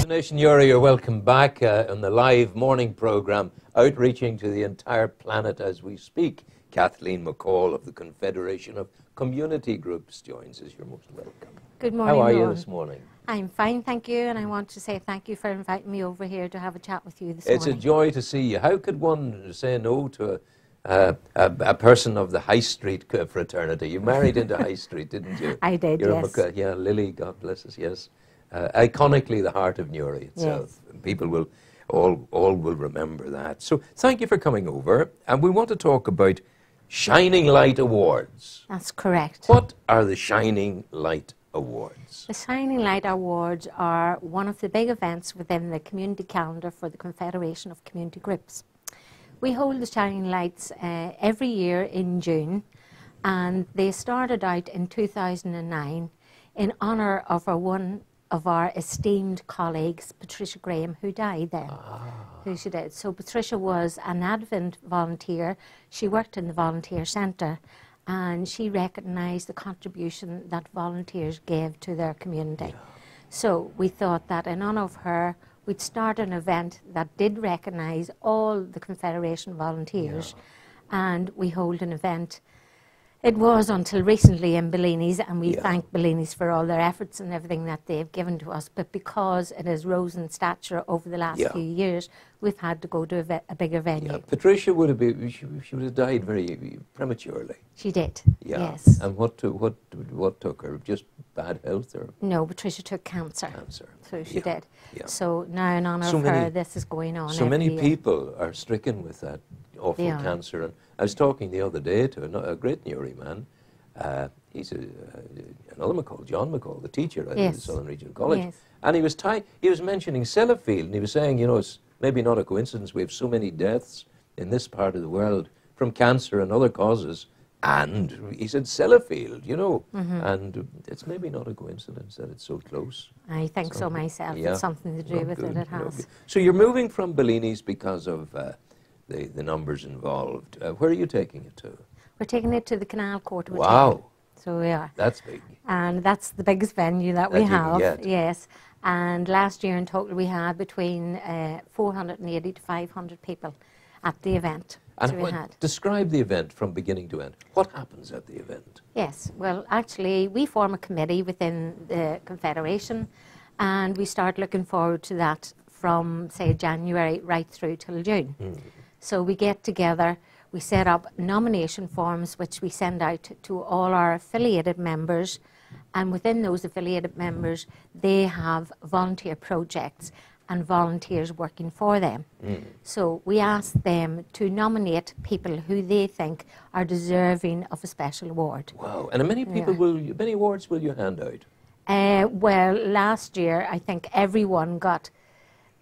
Nation, you're welcome back on the live morning programme, outreaching to the entire planet as we speak. Kathleen McCaul of the Confederation of Community Groups joins us. You're most welcome. Good morning, How are you Ron. this morning? I'm fine, thank you, and I want to say thank you for inviting me over here to have a chat with you this It's morning. a joy to see you. How could one say no to a person of the High Street fraternity? You married into High Street, didn't you? I did, You're yes. Yeah, Lily, God bless us, yes. Iconically the heart of Newry itself. Yes. People will, all will remember that. So thank you for coming over. And we want to talk about Shining Light Awards. That's correct. What are the Shining Light Awards? The Shining Light Awards are one of the big events within the community calendar for the Confederation of Community Groups. We hold the Shining Lights every year in June, and they started out in 2009 in honour of one of our esteemed colleagues, Patricia, who died then. Who she did. So Patricia was an Advent volunteer. She worked in the volunteer centre, and she recognised the contribution that volunteers gave to their community. Yeah. So we thought that in honour of her, we'd start an event that did recognise all the Confederation volunteers, and we hold an event. It was until recently in Bellini's, and we thank Bellini's for all their efforts and everything that they've given to us, but because it has risen in stature over the last few years, we've had to go to a bigger venue. Yeah. Patricia would have been, she would have died very prematurely. She did, yes. And what took her? Just bad health? Or? No, Patricia took cancer. So she did. Yeah. So now in honour of her, this is going on So many year. people are stricken with that awful cancer. And I was talking the other day to a great Newry man. He's another McCaul, John McCaul, the teacher at the Southern Regional College. Yes. And he was mentioning Sellafield, and he was saying, you know, it's maybe not a coincidence we have so many deaths in this part of the world from cancer and other causes. And he said Sellafield, you know, and it's maybe not a coincidence that it's so close. I think so myself. It's something to do with it, it has. So you're moving from Bellini's because of the numbers involved. Where are you taking it to? We're taking it to the Canal Court Hotel. Wow. So we are. That's big. And that's the biggest venue that we have. Yes. And last year in total we had between 480 to 500 people at the event. And describe the event from beginning to end. What happens at the event? Yes, well, actually, we form a committee within the Confederation, and we start looking forward to that from, say, January right through till June. So we get together, we set up nomination forms, which we send out to all our affiliated members, and within those affiliated members, they have volunteer projects and volunteers working for them. So we ask them to nominate people who they think are deserving of a special award. Wow, and how many people many awards will you hand out? Well, last year I think everyone got,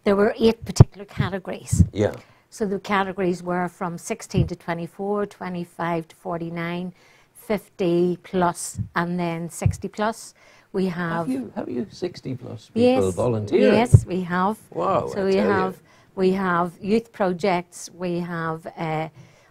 there were 8 particular categories. Yeah. So the categories were from 16 to 24, 25 to 49, 50 plus, and then 60 plus. We have you 60 plus people volunteering? Yes, we have. Wow. So we have youth projects, we have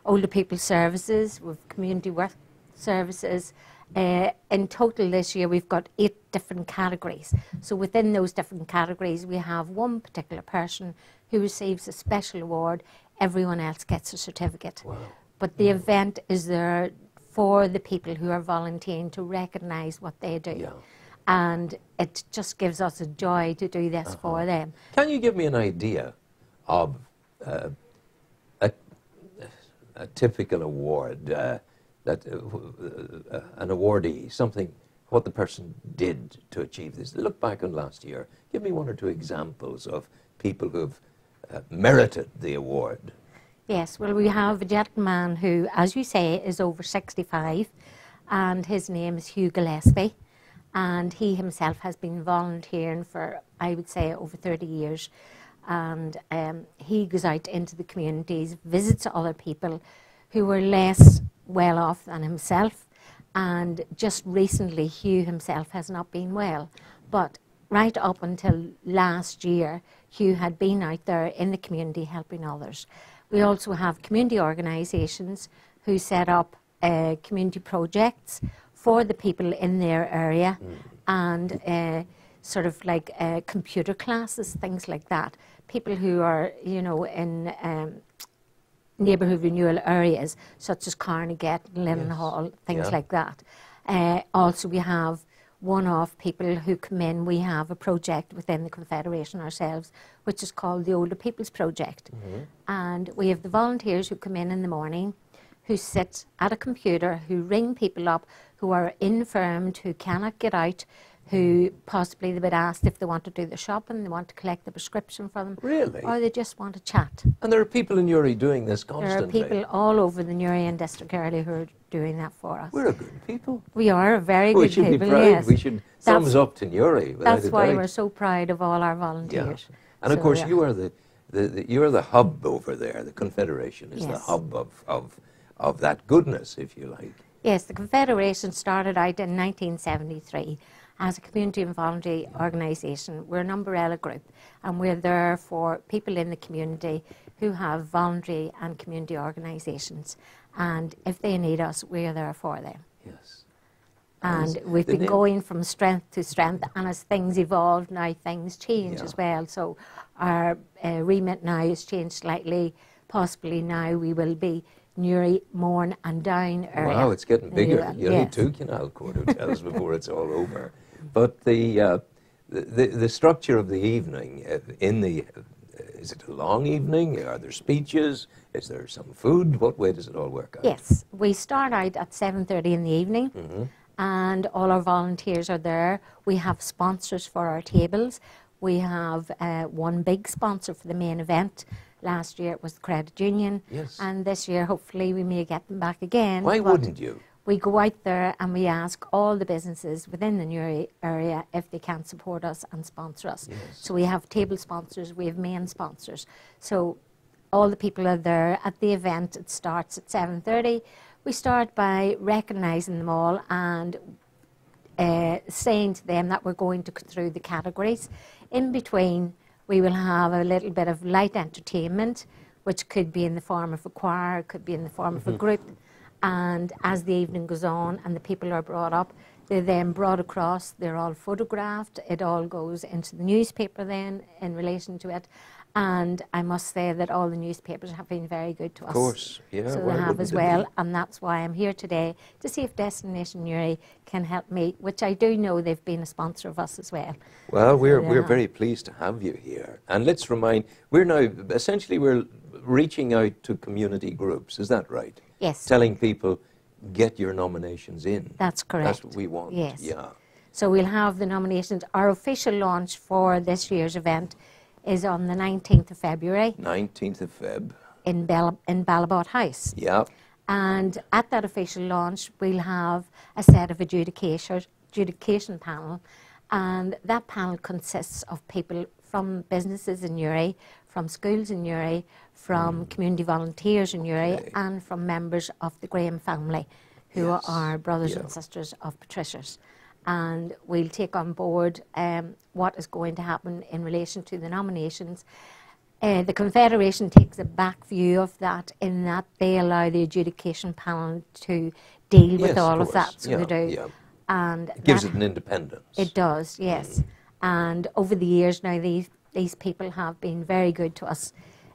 older people services, we have community work services. In total this year we've got 8 different categories. So within those different categories we have one particular person who receives a special award, everyone else gets a certificate. Wow. But the event is there for the people who are volunteering to recognise what they do. Yeah. And it just gives us a joy to do this for them. Can you give me an idea of a typical award, that an awardee, what the person did to achieve this? Look back on last year. Give me 1 or 2 examples of people who have merited the award. Yes, well, we have a gentleman who, as you say, is over 65, and his name is Hugh Gillespie. And he himself has been volunteering for, I would say, over 30 years. And he goes out into the communities, visits other people who were less well off than himself. And just recently, Hugh himself has not been well. But right up until last year, Hugh had been out there in the community helping others. We also have community organisations who set up community projects for the people in their area, and sort of like computer classes, things like that. People who are, you know, in neighbourhood renewal areas, such as Carnegie, Lennon Hall, things like that. Also, we have one-off people who come in. We have a project within the Confederation ourselves, which is called the Older People's Project. And we have the volunteers who come in the morning, who sit at a computer, who ring people up who are infirmed, who cannot get out, who possibly they've been asked if they want to do the shopping, they want to collect the prescription for them. Really? Or they just want to chat. And there are people in Newry doing this constantly. There are people all over the Newry and District area who are doing that for us. We're a good people. We are a very good people, We should be proud. yes. We should thumbs up to Newry. That's why we're so proud of all our volunteers. Yeah. And of course, you are you're the hub over there. The Confederation is the hub of that goodness, if you like. Yes, the Confederation started out in 1973 as a community and voluntary organisation. We're an umbrella group, and we're there for people in the community who have voluntary and community organisations. And if they need us, we're there for them. Yes. And we've been going from strength to strength, and as things evolve now, things change as well. So our remit now has changed slightly. Possibly now we will be Newry, Mourne and Down area. Wow, it's getting bigger. You need 2 canal court hotels before it's all over. But the structure of the evening, is it a long evening? Are there speeches? Is there some food? What way does it all work out? Yes, we start out at 7:30 in the evening, and all our volunteers are there. We have sponsors for our tables. We have one big sponsor for the main event. Last year it was the Credit Union, and this year hopefully we may get them back again. Why wouldn't you? We go out there and we ask all the businesses within the Newry area if they can support us and sponsor us. So we have table sponsors, we have main sponsors. So all the people are there at the event. It starts at 7:30. We start by recognising them all and saying to them that we're going to go through the categories. In between, we will have a little bit of light entertainment, which could be in the form of a choir, could be in the form of a group. And as the evening goes on and the people are brought up, they're then brought across, they're all photographed, it all goes into the newspaper then in relation to it. And I must say that all the newspapers have been very good to us. Of course, yeah. So they have as well, and that's why I'm here today, to see if Destination Newry can help me, which I do know they've been a sponsor of us as well. Well, we're very pleased to have you here. And let's remind, we're reaching out to community groups, is that right? Yes. Telling people, get your nominations in. That's correct. That's what we want. Yes. Yeah. So we'll have the nominations. Our official launch for this year's event is on the 19th of February. 19th of Feb. In Ballabot House. Yeah. And at that official launch, we'll have a set of adjudication panel. And that panel consists of people from businesses in Newry, from schools in Newry, from community volunteers in Newry, and from members of the Graham family, who are brothers and sisters of Patricia's. And we'll take on board what is going to happen in relation to the nominations. The Confederation takes a back view of that, in that they allow the adjudication panel to deal with all of that. So they do. Yeah. And it gives it an independence. It does, yes. And over the years now, these people have been very good to us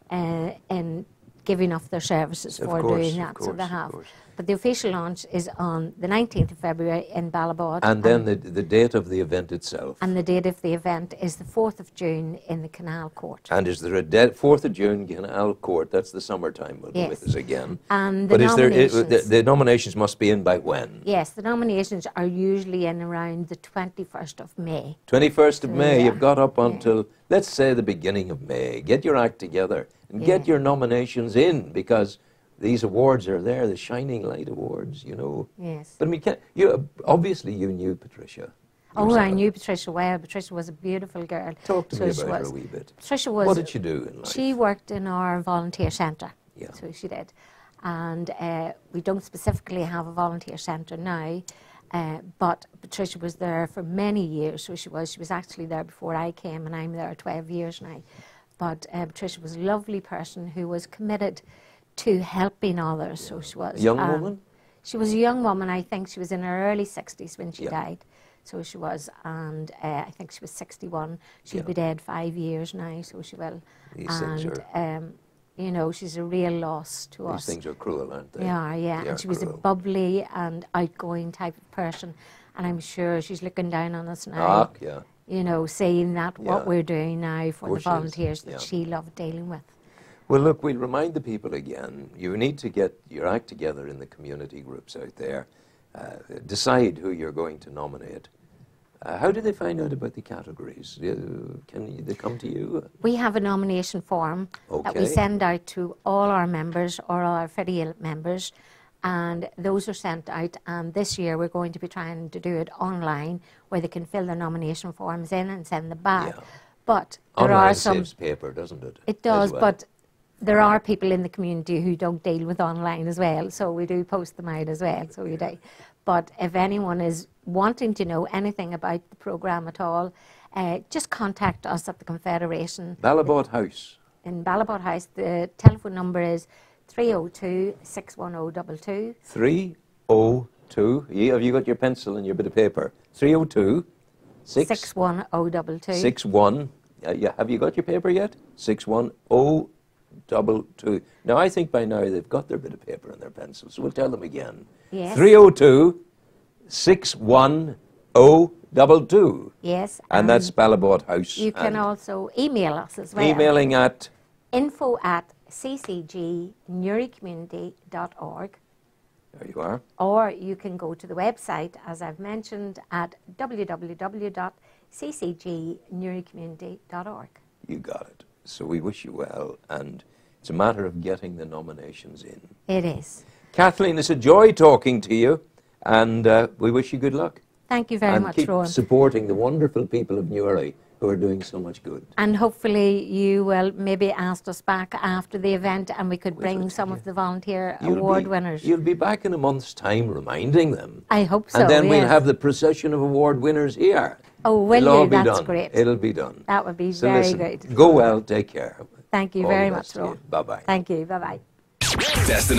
in giving up their services for doing that. So they have. But the official launch is on the 19th of February in Ballabot. And then the date of the event itself. And the date of the event is the 4th of June in the Canal Court. And is there a 4th of June, Canal Court? That's the summertime will be with us again. And but the nominations must be in by when? Yes, the nominations are usually in around the 21st of May. 21st of May, you've got up until, let's say, the beginning of May. Get your act together and get your nominations in, because these awards are there, the Shining Light Awards, you know. Yes. But I mean, obviously you knew Patricia. Oh, I knew Patricia well. Patricia was a beautiful girl. Talk to me about her a wee bit. Patricia was... What did she do in life? She worked in our volunteer centre. Yeah. So she did. And we don't specifically have a volunteer centre now, but Patricia was there for many years. So she was actually there before I came, and I'm there 12 years now. But Patricia was a lovely person who was committed to helping others. So she was. Young woman? She was a young woman. I think she was in her early 60s when she died. So she was, and I think she was 61. She'll be dead 5 years now, so she will. These things are... you know, she's a real loss to us. These things are cruel, aren't they? They are, yeah. And she was a bubbly and outgoing type of person. And I'm sure she's looking down on us now. Yeah. You know, saying that what we're doing now for the volunteers that she loved dealing with. Well, look, we'll remind the people again, you need to get your act together in the community groups out there. Decide who you're going to nominate. How do they find out about the categories? Can they come to you? We have a nomination form that we send out to all our members or all our affiliate members, and those are sent out. And this year we're going to be trying to do it online, where they can fill their nomination forms in and send them back. Yeah. But there online are some saves paper, doesn't it? It does, but there are people in the community who don't deal with online as well, so we do post them out as well. So we do. But if anyone is wanting to know anything about the programme at all, just contact us at the Confederation. Ballabot House. In Ballabot House, the telephone number is 302-610-22. 302. Have you got your pencil and your bit of paper? 302 610-22. 61. Have you got your paper yet? 610-22. Now, I think by now they've got their bit of paper and their pencil, so we'll tell them again. Yes. 302-610-22. Yes. And that's Ballabot House. You can also email us as well. Emailing at? info@ccgnuricommunity.org. There you are. Or you can go to the website, as I've mentioned, at www.ccgnuricommunity.org. You got it. So we wish you well, and it's a matter of getting the nominations in. It is. Kathleen, it's a joy talking to you, and we wish you good luck. Thank you very much, Rowan. And keep supporting the wonderful people of Newry who are doing so much good. And hopefully you will maybe ask us back after the event, and we could bring some of the volunteer award winners. You'll be back in a month's time reminding them. I hope so, and then we'll have the procession of award winners here. Oh, will you? That's great. It'll be done. That would be very good. Go well, take care. Thank you very much, Rowan. Bye-bye. Thank you, bye-bye. Destination